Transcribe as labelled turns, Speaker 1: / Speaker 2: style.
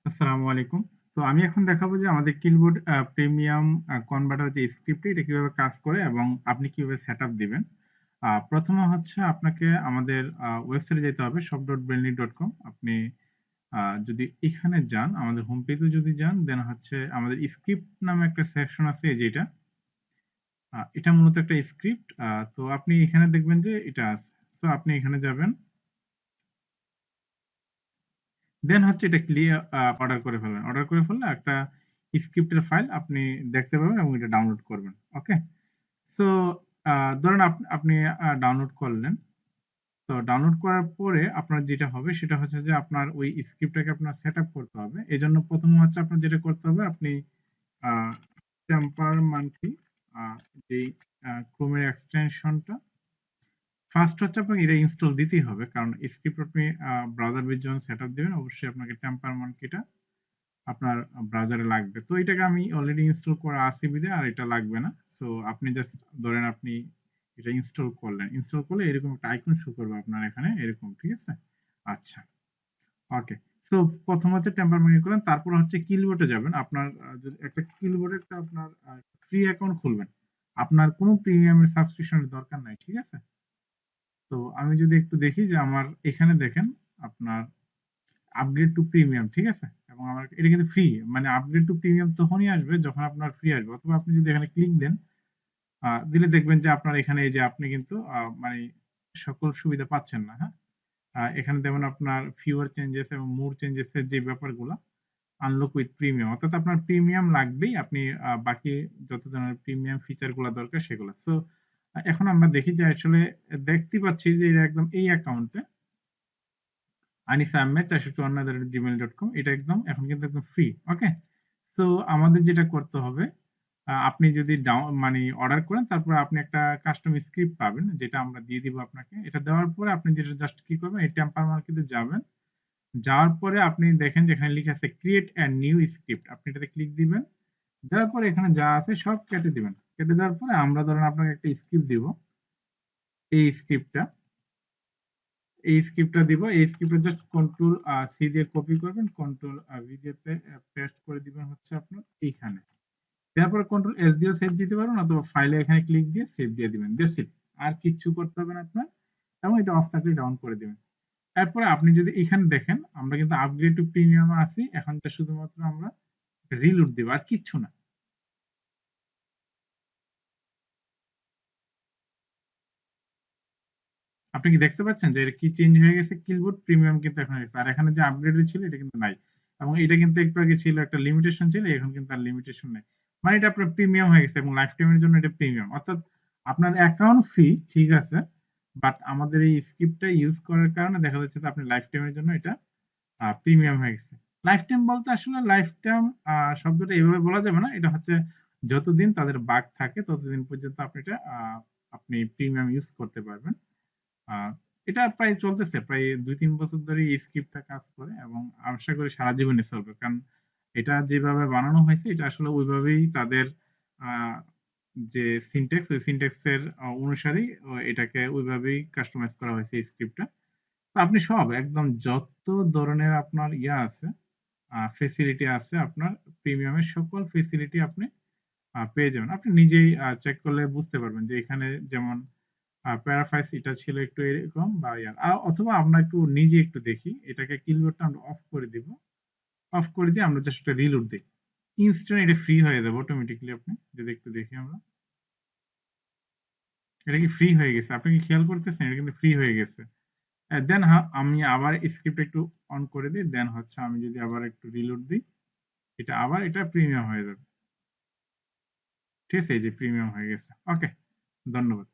Speaker 1: আসসালামু আলাইকুম। তো আমি এখন দেখাবো যে আমাদের কিলবোর্ড প্রিমিয়াম কনভার্টার যে স্ক্রিপ্ট এটা কিভাবে কাজ করে এবং আপনি কিভাবে সেটআপ দিবেন। প্রথমে হচ্ছে আপনাকে আমাদের ওয়েবসাইটে যেতে হবে shop.brainly.com। আপনি যদি এখানে যান, আমাদের হোম পেজে যদি যান, দেন হচ্ছে আমাদের স্ক্রিপ্ট নামে একটা সেকশন আছে, এই যে এটা। এটা মূলত একটা স্ক্রিপ্ট। তো আপনি এখানে দেখবেন যে এটা আছে। সো আপনি এখানে যাবেন, দেন হচ্ছে এটা ক্লিয়ার অর্ডার করে ফেলবেন। অর্ডার করে ফেললে একটা স্ক্রিপ্টের ফাইল আপনি দেখতে পাবেন এবং এটা ডাউনলোড করবেন। ওকে। সো ধরেন আপনি ডাউনলোড করলেন। তো ডাউনলোড করার পরে আপনার যেটা হবে সেটা হচ্ছে যে আপনার ওই স্ক্রিপ্টটাকে আপনার সেট আপ করতে হবে। এই জন্য প্রথমে হচ্ছে আপনার যেটা করতে হবে, আপনি টেম্পার মানকি যেই ক্রোমের এক্সটেনশনটা, ফার্স্ট হচ্ছে আপনাকে এটা ইনস্টল দিতেই হবে, কারণ স্ক্রিপ্ট আপনি ব্রাউজার বেস যখন সেট আপ দেবেন অবশ্যই আপনাকে টেম্পার মানকিটা আপনার ব্রাউজারে লাগবে। তো এটাকে আমি অলরেডি ইনস্টল করা আছে বিধে আর এটা লাগবে না। সো আপনি জাস্ট ধরেন আপনি এটা ইনস্টল করলেন। ইনস্টল করলে এরকম একটা আইকন শো করবে আপনার এখানে এরকম, ঠিক আছে? আচ্ছা, ওকে। সো প্রথম হচ্ছে টেম্পার মানি করলেন, তারপর হচ্ছে কিলবোর্ডে যাবেন। আপনার যদি একটা কিলবোর্ডে একটা আপনার ফ্রি অ্যাকাউন্ট খুলবেন। আপনার কোনো প্রিমিয়ামের সাবস্ক্রিপশনের দরকার নাই, ঠিক আছে? তো আমি যদি একটু দেখি যে আমার এখানে দেখেন আপনার আপগ্রেড টু প্রিমিয়াম, ঠিক আছে? এবং আমার এটা কিন্তু ফ্রি। মানে আপগ্রেড টু প্রিমিয়াম তখনই আসবে যখন আপনার ফ্রি আসবে, অথবা আপনি যদি এখানে ক্লিক দেন, দিলে দেখবেন যে আপনার এখানে এই যে আপনি কিন্তু মানে সকল সুবিধা পাচ্ছেন না। হ্যাঁ, এখানে যেমন আপনার ফিউয়ার চেঞ্জেস এবং মোর চেঞ্জেস এর যে ব্যাপারগুলো আনলক উইথ প্রিমিয়াম, অর্থাৎ আপনার প্রিমিয়াম লাগবেই, আপনি বাকি যত ধরনের প্রিমিয়াম ফিচার গুলো দরকার সেগুলো। সো এখন আমরা দেখি যে আসলে দেখতে পাচ্ছি যে এটা একদম এই অ্যাকাউন্টে আনিসা আহমেদ 454@gmail.com, এটা একদম এখন কিন্তু একদম ফ্রি। ওকে। সো আমাদের যেটা করতে হবে, আপনি যদি মানে অর্ডার করেন, তারপরে আপনি একটা কাস্টম স্ক্রিপ্ট পাবেন যেটা আমরা দিয়ে দিব আপনাকে। এটা দেওয়ার পরে আপনি যেটা জাস্ট কি করবেন, এই টেম্পার মার্কেটে যাবেন। যাওয়ার পরে আপনি দেখেন যেখানে লেখা আছে ক্রিয়েট এ নিউ স্ক্রিপ্ট, আপনি এটাতে ক্লিক দিবেন। দেওয়ার পরে এখানে যা আছে সব কেটে দিবেন। কেটে দেওয়ার পরে আমরা ধরেন আপনাকে একটা স্ক্রিপ্ট দিব। এই স্ক্রিপ্টটা এই স্ক্রিপ্টটা দিব। এই স্ক্রিপ্টটা জাস্ট কন্ট্রোল সি দিয়ে কপি করবেন, কন্ট্রোল ভি দিয়ে পেস্ট করে দিবেন হচ্ছে আপনার এইখানে। তারপরে কন্ট্রোল এস দিয়েও সেভ দিতে পারবেন, অথবা ফাইলে এখানে ক্লিক দিয়ে সেভ দিয়ে দিবেন। That's it. আর কিচ্ছু করতে হবে না আপনার। এবং এটা অফ থাকলে ডাউন করে দিবেন। এরপরে আপনি যদি এখানে দেখেন, আমরা কিন্তু আপগ্রেড টু প্রিমিয়াম আছি। এখন তো শুধুমাত্র আমরা রিলোড দিব, আর কিচ্ছু না। আপনি কি দেখতে পাচ্ছেন যে এটা কি চেঞ্জ হয়ে গেছে? কিলবোর্ড প্রিমিয়াম কিন্তু এখন হয়ে গেছে, আর এখানে যে আপগ্রেডেড ছিল এটা কিন্তু নাই। এবং এটা কিন্তু একটু আগে ছিল একটা লিমিটেশন ছিল, এখন কিন্তু আর লিমিটেশন নেই। মানে এটা আপনার প্রিমিয়াম হয়ে গেছে এবং লাইফ টাইমের জন্য এটা প্রিমিয়াম। অর্থাৎ আপনার অ্যাকাউন্ট ফ্রি, ঠিক আছে, বাট আমাদের এই স্ক্রিপ্টটা ইউজ করার কারণে দেখা যাচ্ছে যে আপনি লাইফ টাইমের জন্য এটা প্রিমিয়াম হয়ে গেছে। লাইফ টাইম বলতে আসলে লাইফ টাইম শব্দটা এভাবে বলা যাবে না। এটা হচ্ছে যতদিন তাদের বাগ থাকে ততদিন পর্যন্ত আপনি এটা আপনি প্রিমিয়াম ইউজ করতে পারবেন। আহ, এটা প্রায় চলতেছে, প্রায় 2-3 বছর ধরে এই স্ক্রিপ্টটা কাজ করে এবং আশা করি সারা জীবনে চলবে, কারণ এটা যেভাবে বানানো হয়েছে এটা আসলে ওইভাবেই তাদের আহ, যে সিনট্যাক্স, ওই সিনট্যাক্সের অনুসারেই এটাকে ওইভাবেই কাস্টমাইজ করা হয়েছে এই স্ক্রিপ্টটা। তো আপনি সব একদম যত ধরনের আপনার ইয়া আছে, ফেসিলিটি আছে, আপনার প্রিমিয়ামের সকল ফেসিলিটি আপনি পেয়ে যাবেন। আপনি নিজেই চেক করলে বুঝতে পারবেন যে এখানে যেমন প্যারাফ্রাইজ এটা ছিল একটু এরকম বা ইয়ার অথবা আমরা একটু নিজে একটু দেখি, এটাকে কিলবোর্ডটা আমরা অফ করে দিব। অফ করে দিয়ে আমরা জাস্ট একটা রিলোড দিই, ইনস্ট্যান্ট এটা ফ্রি হয়ে যাবে অটোমেটিকলি। আপনি যদি একটু দেখি আমরা, এটা কি ফ্রি হয়ে গেছে? আপনি কি খেয়াল করতেছেন এটা কিন্তু ফ্রি হয়ে গেছে? দেন আমি আবার স্ক্রিপ্ট একটু অন করে দিই, দেন হচ্ছে আমি যদি আবার একটু রিলোড দিই, এটা আবার এটা প্রিমিয়াম হয়ে যাবে। ঠিক আছে, এই যে প্রিমিয়াম হয়ে গেছে। ওকে, ধন্যবাদ।